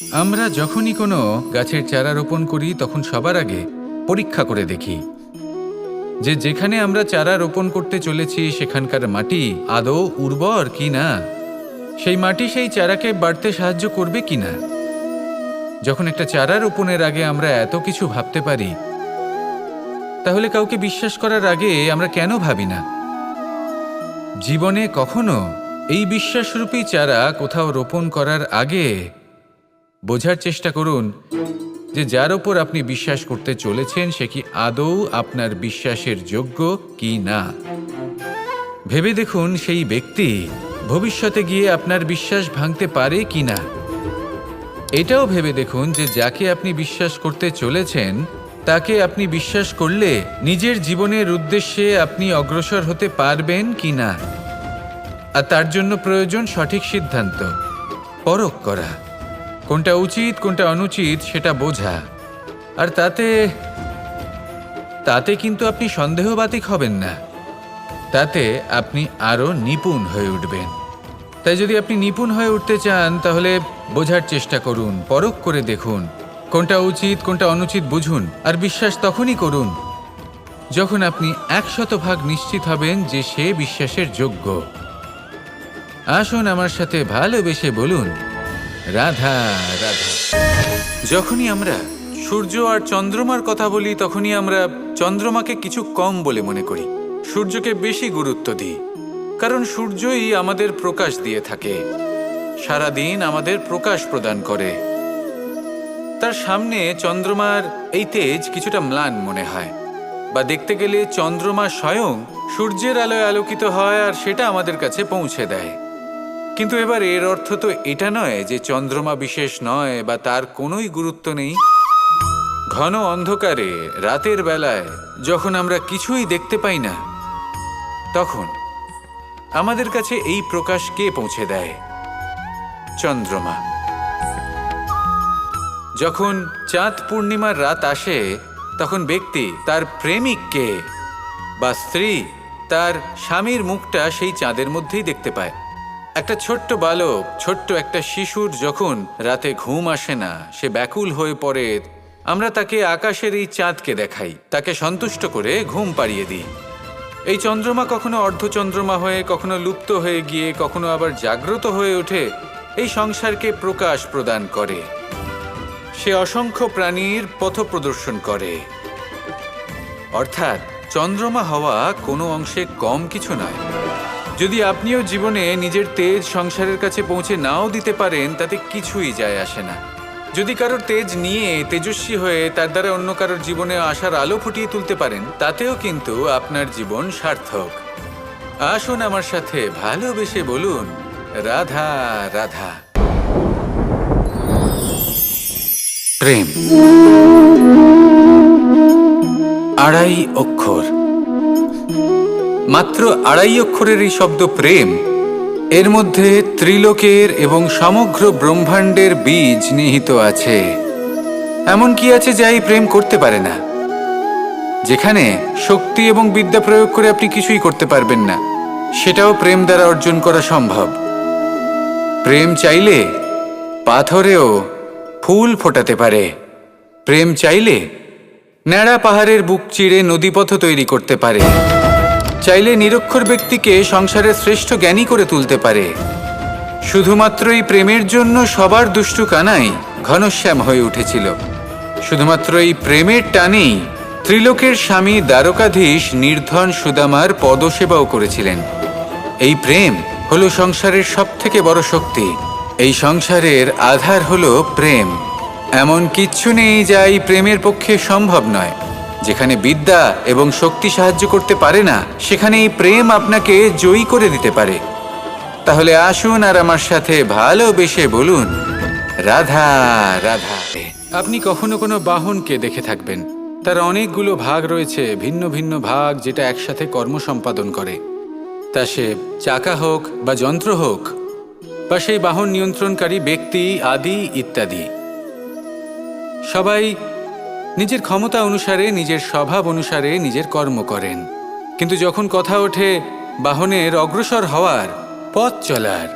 আমরা যখনই কোনো গাছের চারা রোপণ করি তখন সবার আগে পরীক্ষা করে দেখি যে যেখানে আমরা চারা রোপণ করতে চলেছি সেখানকার মাটি আদৌ উর্বর কি না, সেই মাটি সেই চারাকে বাড়তে সাহায্য করবে কিনা। যখন একটা চারা রোপণের আগে আমরা এত কিছু ভাবতে পারি, তাহলে কাউকে বিশ্বাস করার আগে আমরা কেন ভাবি না? জীবনে কখনো এই বিশ্বাসরূপী চারা কোথাও রোপণ করার আগে বোঝার চেষ্টা করুন যে যার ওপর আপনি বিশ্বাস করতে চলেছেন সে কি আদৌ আপনার বিশ্বাসের যোগ্য কি না। ভেবে দেখুন সেই ব্যক্তি ভবিষ্যতে গিয়ে আপনার বিশ্বাস ভাঙতে পারে কি না। এটাও ভেবে দেখুন যে যাকে আপনি বিশ্বাস করতে চলেছেন তাকে আপনি বিশ্বাস করলে নিজের জীবনের উদ্দেশ্যে আপনি অগ্রসর হতে পারবেন কি না। আর তার জন্য প্রয়োজন সঠিক সিদ্ধান্ত, পরখ করা, কোনটা উচিত কোনটা অনুচিত সেটা বোঝা। আর তাতে কিন্তু আপনি সন্দেহবাতিক হবেন না, তাতে আপনি আরও নিপুণ হয়ে উঠবেন। তাই যদি আপনি নিপুণ হয়ে উঠতে চান তাহলে বোঝার চেষ্টা করুন, পরখ করে দেখুন, কোনটা উচিত কোনটা অনুচিত বুঝুন। আর বিশ্বাস তখনই করুন যখন আপনি 100% নিশ্চিত হবেন যে সে বিশ্বাসের যোগ্য। আসুন আমার সাথে ভালোবেসে বলুন, রাধা রাধা। যখনই আমরা সূর্য আর চন্দ্রমার কথা বলি তখনই আমরা চন্দ্রমাকে কিছু কম বলে মনে করি, সূর্যকে বেশি গুরুত্ব দিই। কারণ সূর্যই আমাদের প্রকাশ দিয়ে থাকে, সারাদিন আমাদের প্রকাশ প্রদান করে। তার সামনে চন্দ্রমার এই তেজ কিছুটা ম্লান মনে হয়, বা দেখতে গেলে চন্দ্রমা স্বয়ং সূর্যের আলোয় আলোকিত হয় আর সেটা আমাদের কাছে পৌঁছে দেয়। কিন্তু এবার এর অর্থ তো এটা নয় যে চন্দ্রমা বিশেষ নয় বা তার কোনোই গুরুত্ব নেই। ঘন অন্ধকারে রাতের বেলায় যখন আমরা কিছুই দেখতে পাই না, তখন আমাদের কাছে এই প্রকাশ কে পৌঁছে দেয়? চন্দ্রমা। যখন চাঁদ পূর্ণিমার রাত আসে তখন ব্যক্তি তার প্রেমিককে বা স্ত্রী তার স্বামীর মুখটা সেই চাঁদের মধ্যেই দেখতে পায়। একটা ছোট্ট বালক, ছোট্ট একটা শিশুর যখন রাতে ঘুম আসে না, সে ব্যাকুল হয়ে পড়ে, আমরা তাকে আকাশের এই চাঁদকে দেখাই, তাকে সন্তুষ্ট করে ঘুম পাড়িয়ে দিই। এই চন্দ্রমা কখনো অর্ধচন্দ্রমা হয়ে, কখনো লুপ্ত হয়ে গিয়ে, কখনো আবার জাগ্রত হয়ে ওঠে, এই সংসারকে প্রকাশ প্রদান করে। সে অসংখ্য প্রাণীর পথ প্রদর্শন করে। অর্থাৎ চন্দ্রমা হওয়া কোনো অংশে কম কিছু নয়। যদি আপনিও জীবনে নিজের তেজ সংসারের কাছে পৌঁছে নাও দিতে পারেন, তাতে কিছুই যায় আসে না। যদি কারোর তেজ নিয়ে তেজস্বী হয়ে তার দ্বারা অন্য কারোর জীবনে আশার আলো ফুটিয়ে তুলতে পারেন, তাতেও কিন্তু আপনার জীবন সার্থক। আসুন আমার সাথে ভালোবেসে বলুন, রাধা রাধা। প্রেম 2.5 অক্ষর, মাত্র 2.5 অক্ষরের এই শব্দ প্রেম, এর মধ্যে ত্রিলোকের এবং সমগ্র ব্রহ্মাণ্ডের বীজ নিহিত আছে। এমন কি আছে যা এই প্রেম করতে পারে না? যেখানে শক্তি এবং বিদ্যা প্রয়োগ করে আপনি কিছুই করতে পারবেন না, সেটাও প্রেম দ্বারা অর্জন করা সম্ভব। প্রেম চাইলে পাথরেও ফুল ফোটাতে পারে। প্রেম চাইলে ন্যাড়া পাহাড়ের বুক চিরে নদীপথ তৈরি করতে পারে। চাইলে নিরক্ষর ব্যক্তিকে সংসারের শ্রেষ্ঠ জ্ঞানী করে তুলতে পারে। শুধুমাত্র এই প্রেমের জন্য সবার দুষ্টু কানাই ঘনশ্যাম হয়ে উঠেছিল। শুধুমাত্র এই প্রেমের টানেই ত্রিলোকের স্বামী দ্বারকাধীশ নির্ধন সুদামার পদসেবাও করেছিলেন। এই প্রেম হলো সংসারের সবথেকে বড় শক্তি। এই সংসারের আধার হলো প্রেম। এমন কিচ্ছু নেই যা এই প্রেমের পক্ষে সম্ভব নয়। যেখানে বিদ্যা এবং শক্তি সাহায্য করতে পারে না, সেখানে এই প্রেম আপনাকে জয়ী করে দিতে পারে। তাহলে আসুন আর আমার সাথে ভালোবেসে বলুন, রাধা রাধা। আপনি কখনো কোনো বাহনকে দেখে থাকবেন, তার অনেকগুলো ভাগ রয়েছে, ভিন্ন ভিন্ন ভাগ, যেটা একসাথে কর্ম সম্পাদন করে। তা সে চাকা হোক বা যন্ত্র হোক, বা সেই বাহন নিয়ন্ত্রণকারী ব্যক্তি আদি ইত্যাদি। সবাই নিজের ক্ষমতা অনুসারে, নিজের স্বভাব অনুসারে নিজের কর্ম করেন। কিন্তু যখন কথা ওঠে বাহনের অগ্রসর হওয়ার, পথ চলার,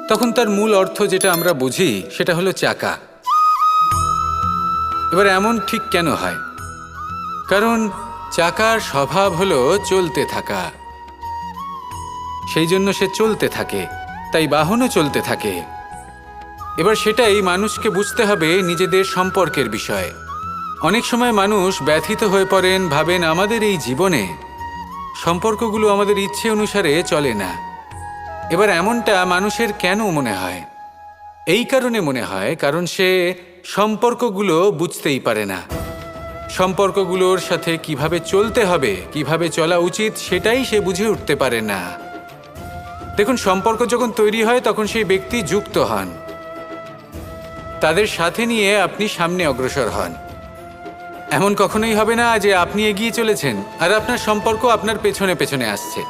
তখন তার মূল অর্থ যেটা আমরা বুঝি সেটা হলো চাকা। এবার এমন ঠিক কেন হয়? কারণ চাকার স্বভাব হলো চলতে থাকা, সেই জন্য সে চলতে থাকে, তাই বাহনও চলতে থাকে। এবার সেটাই মানুষকে বুঝতে হবে নিজেদের সম্পর্কের বিষয়ে। অনেক সময় মানুষ ব্যথিত হয়ে পড়েন, ভাবেন আমাদের এই জীবনে সম্পর্কগুলো আমাদের ইচ্ছে অনুসারে চলে না। এবার এমনটা মানুষের কেন মনে হয়? এই কারণে মনে হয় কারণ সে সম্পর্কগুলো বুঝতেই পারে না। সম্পর্কগুলোর সাথে কিভাবে চলতে হবে, কিভাবে চলা উচিত, সেটাই সে বুঝে উঠতে পারে না। দেখুন, সম্পর্ক যখন তৈরি হয় তখন সেই ব্যক্তি যুক্ত হন, তাদের সাথে নিয়ে আপনি সামনে অগ্রসর হন। এমন কখনোই হবে না যে আপনি এগিয়ে চলেছেন আর আপনার সম্পর্ক আপনার পেছনে পেছনে আসছে।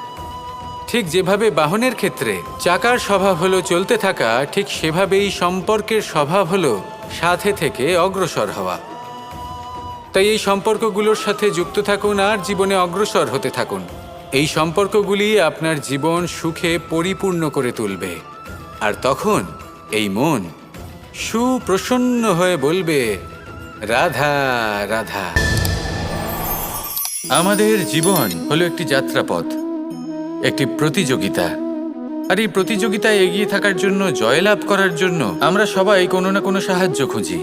ঠিক যেভাবে বাহনের ক্ষেত্রে চাকার স্বভাব হলো চলতে থাকা, ঠিক সেভাবেই সম্পর্কের স্বভাব হলো সাথে থেকে অগ্রসর হওয়া। তাই এই সম্পর্কগুলোর সাথে যুক্ত থাকুন আর জীবনে অগ্রসর হতে থাকুন। এই সম্পর্কগুলি আপনার জীবন সুখে পরিপূর্ণ করে তুলবে। আর তখন এই মন সুপ্রসন্ন হয়ে বলবে, রাধা রাধা। আমাদের জীবন হলো একটি যাত্রাপথ, একটি প্রতিযোগিতা। আর এই প্রতিযোগিতায় এগিয়ে থাকার জন্য, জয়লাভ করার জন্য আমরা সবাই কোনো না কোনো সাহায্য খুঁজি।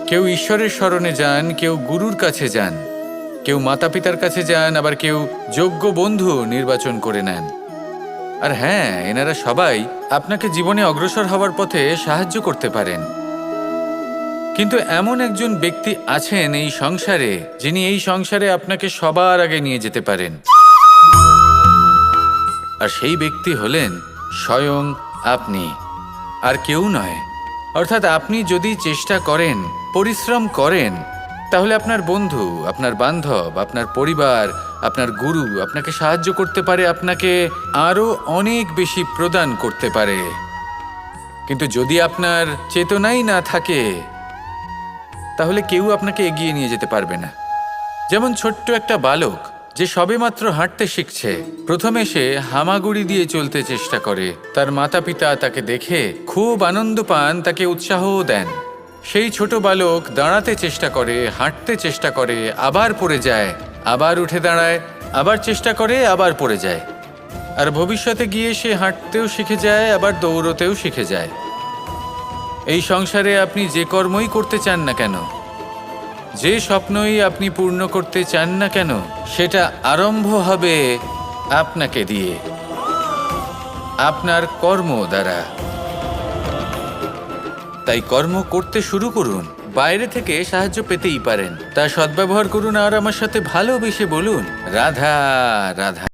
কেউ ঈশ্বরের শরণে যান, কেউ গুরুর কাছে যান, কেউ মাতা পিতার কাছে যান, আবার কেউ যোগ্য বন্ধু নির্বাচন করে নেন। আর হ্যাঁ, এনারা সবাই আপনাকে জীবনে অগ্রসর হওয়ার পথে সাহায্য করতে পারেন। কিন্তু এমন একজন ব্যক্তি আছেন এই সংসারে, যিনি এই সংসারে আপনাকে সবার আগে নিয়ে যেতে পারেন। আর সেই ব্যক্তি হলেন স্বয়ং আপনি, আর কেউ নয়। অর্থাৎ আপনি যদি চেষ্টা করেন, পরিশ্রম করেন, তাহলে আপনার বন্ধু, আপনার বান্ধব, আপনার পরিবার, আপনার গুরু আপনাকে সাহায্য করতে পারে, আপনাকে আরো অনেক বেশি প্রদান করতে পারে। কিন্তু যদি আপনার চেতনাই না থাকে, তাহলে কেউ আপনাকে এগিয়ে নিয়ে যেতে পারবে না। যেমন ছোট্ট একটা বালক যে সবেমাত্র হাঁটতে শিখছে, প্রথমে সে হামাগুড়ি দিয়ে চলতে চেষ্টা করে। তার মাতা পিতা তাকে দেখে খুব আনন্দ পান, তাকে উৎসাহও দেন। সেই ছোট বালক দাঁড়াতে চেষ্টা করে, হাঁটতে চেষ্টা করে, আবার পড়ে যায়, আবার উঠে দাঁড়ায়, আবার চেষ্টা করে, আবার পড়ে যায়। আর ভবিষ্যতে গিয়ে সে হাঁটতেও শিখে যায়, আবার দৌড়তেও শিখে যায়। এই সংসারে আপনি যে কর্মই করতে চান না কেন, যে স্বপ্নই আপনি পূর্ণ করতে চান না কেন, সেটা আরম্ভ হবে আপনাকে দিয়ে, আপনার কর্ম দ্বারা। তাই কর্ম করতে শুরু করুন। বাইরে থেকে সাহায্য পেতেই পারেন, তা সদ্ব্যবহার করুন আর আমার সাথে ভালোবেসে বলুন, রাধা রাধা।